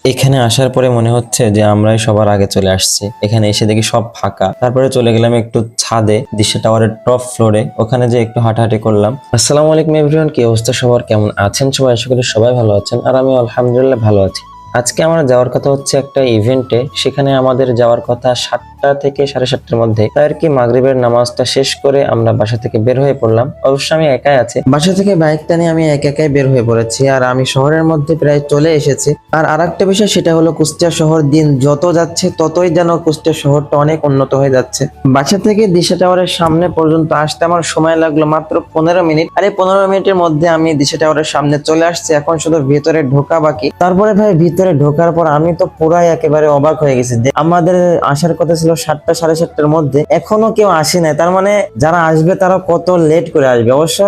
এখানে আসার পরে মনে হচ্ছে যে আমরাই সবার আগে চলে আসছি। এখানে এসে দেখি সব ফাঁকা। তারপরে চলে গেলাম একটু ছাদে, দিশা টাওয়ারের টপ ফ্লোরে, ওখানে যে একটু হাঁটাহাঁটি করলাম। আসসালামু আলাইকুম এভরিওয়ান, কি অবস্থা সবার, কেমন আছেন সবাই? আশা করি সবাই ভালো আছেন, আর আমি আলহামদুলিল্লাহ ভালো আছি। আজকে আমরা যাওয়ার কথা হচ্ছে একটা ইভেন্টে, সেখানে আমাদের যাওয়ার কথা 7টা থেকে 7:30টার মধ্যে। তাই আর কি মাগরিবের নামাজটা শেষ করে আমরা বাসা থেকে বের হয়ে পড়লাম। অবশ্য আমি একাই আছি, বাসা থেকে বাইকটা নিয়ে আমি একাই বের হয়ে পড়েছি, আর আমি শহরের মধ্যে প্রায় চলে এসেছি। আর আরেকটা বিষয়, সেটা হলো কুষ্টিয়া শহর দিন যত যাচ্ছে ততই যেন কুষ্টিয়া শহরটা অনেক উন্নত হয়ে যাচ্ছে। বাসা থেকে দিশা টাওয়ারের সামনে পর্যন্ত আসতে আমার সময় লাগলো মাত্র 15 মিনিট, আর এই 15 মিনিটের মধ্যে আমি দিশা টাওয়ারের সামনে চলে আসছি। এখন শুধু ভিতরে ঢোকা বাকি। তারপরে ভাই ভিতরে ঢোকার পর আমি তো পুরাই একেবারে অবাক হয়ে গেছি যে আমাদের আসার কথা ছিল 7টা 7:30টার মধ্যে, এখনো কেউ আসে নাই। তার মানে যারা আসবে তারা কত লেট করে আসবে। অবশ্য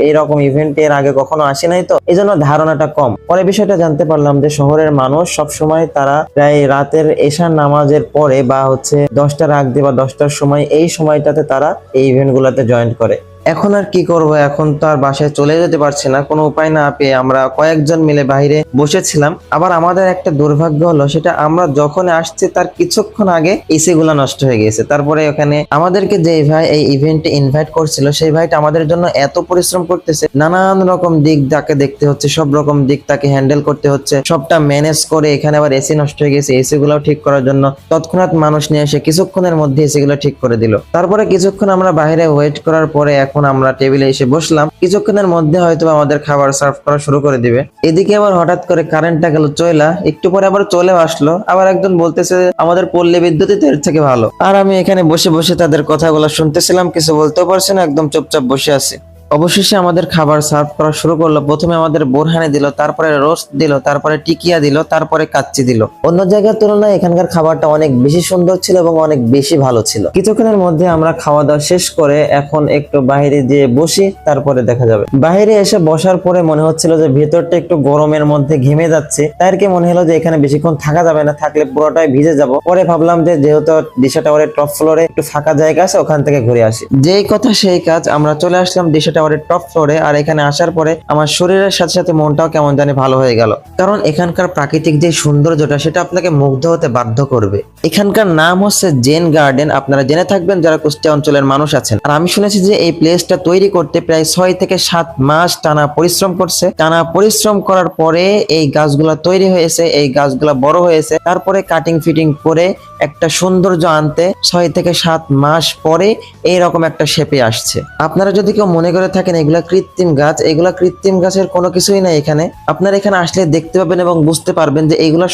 এইরকম ইভেন্ট এর আগে কখনো আসে নাই, তো এই জন্য ধারণাটা কম। পরে বিষয়টা জানতে পারলাম যে শহরের মানুষ সবসময় তারা প্রায় রাতের এশার নামাজের পরে বা হচ্ছে 10টার আগ দিয়ে বা 10টার সময়, এই সময়টাতে তারা এই ইভেন্ট গুলাতে জয়েন করে। এখন আর কি করব, এখন তো আর বাসায় চলে যেতে পারছি না। কোনো উপায় না পেয়ে আমরা কয়েকজন মিলে বাইরে বসেছিলাম। আবার আমাদের একটা দুর্ভাগ্য হলো, সেটা আমরা যখন আসছি তার কিছুক্ষণ আগে এসি গুলা নষ্ট হয়ে গেছে। তারপরে ওখানে আমাদেরকে যে ভাই এই ইভেন্টে ইনভাইট করছিল, সেই ভাইটা আমাদের জন্য এত পরিশ্রম করতেছে, নানান রকম দিক তাকে দেখতে হচ্ছে, সব রকম দিক তাকে হ্যান্ডেল করতে হচ্ছে, সবটা ম্যানেজ করে। এখানে আবার এসি নষ্ট হয়ে গেছে, এসি গুলাও ঠিক করার জন্য তৎক্ষণাৎ মানুষ নিয়ে এসে কিছুক্ষণের মধ্যে এসি গুলো ঠিক করে দিল। তারপরে কিছুক্ষণ আমরা বাইরে ওয়েট করার পরে এখন আমরা টেবিলে এসে বসলাম। কিছুক্ষণের মধ্যে হয়তো আমাদের খাবার সার্ভ করা শুরু করে দিবে। এদিকে আবার হঠাৎ করে কারেন্টটা গেল চইলা, একটু পরে আবার চলে আসলো। আবার একজন বলতেছে আমাদের পল্লী বিদ্যুৎই তো এর থেকে ভালো। আর আমি এখানে বসে বসে তাদের কথাগুলো শুনতেছিলাম, কিছু বলতেও পারছি না, একদম চুপচাপ বসে আছি। অবশেষে আমাদের খাবার সার্ভ করা শুরু করলো। প্রথমে আমাদের বোরহানি দিল, তারপরে রোস্ট দিল, তারপরে টিকিয়া দিল, তারপরে কাচ্চি দিল। অন্য জায়গার তুলনায় এখানকার খাবারটা অনেক বেশি সুন্দর ছিল এবং অনেক বেশি ভালো ছিল। কিছুক্ষণের মধ্যে আমরা খাওয়া দাওয়া শেষ করে এখন একটু বাইরে দিয়ে বসি, তারপরে দেখা যাবে। বাইরে এসে বসার পরে মনে হচ্ছিল যে ভেতরটা একটু গরমের মধ্যে ঘেমে যাচ্ছে। তাই আর কি মনে হলো যে এখানে বেশিক্ষণ থাকা যাবে না, থাকলে পুরোটাই ভিজে যাব। পরে ভাবলাম যে যেহেতু দিশা টাওয়ারের টপ ফ্লোরে একটু ফাঁকা জায়গা আছে, ওখান থেকে ঘুরে আসি। যেই কথা সেই কাজ, আমরা চলে আসলাম দিশা টাওয়ারের টপ ফ্লোরে। আর এখানে আসার পরে আমার শরীরের সাথে সাথে মনটাও কেমন জানি ভালো হয়ে গেল, কারণ এখানকার প্রাকৃতিক যে সৌন্দর্যটা সেটা আপনাকে মুগ্ধ হতে বাধ্য করবে। এখানকার নাম হচ্ছে জেন গার্ডেন, আপনারা জেনে থাকবেন যারা কুষ্টিয়া অঞ্চলের মানুষ আছেন। আর আমি শুনেছি যে এই প্লেসটা তৈরি করতে প্রায় 6 থেকে 7 মাস টানা পরিশ্রম করছে। টানা পরিশ্রম করার পরে এই গাছগুলা তৈরি হয়েছে, এই গাছগুলা বড় হয়েছে, তারপরে কাটিং ফিটিং করে একটা সৌন্দর্য আনতে 6 থেকে 7 মাস পরে এইরকম একটা শেপে আসছে। আপনারা যদি কেউ মনে করে থাকেন এগুলা কৃত্রিম গাছ, এগুলা কৃত্রিম গাছের কোনো কিছুই নাই এখানে। আপনারা এখানে আসলে দেখতে পাবেন এবং বুঝতে পারবেন যে এগুলা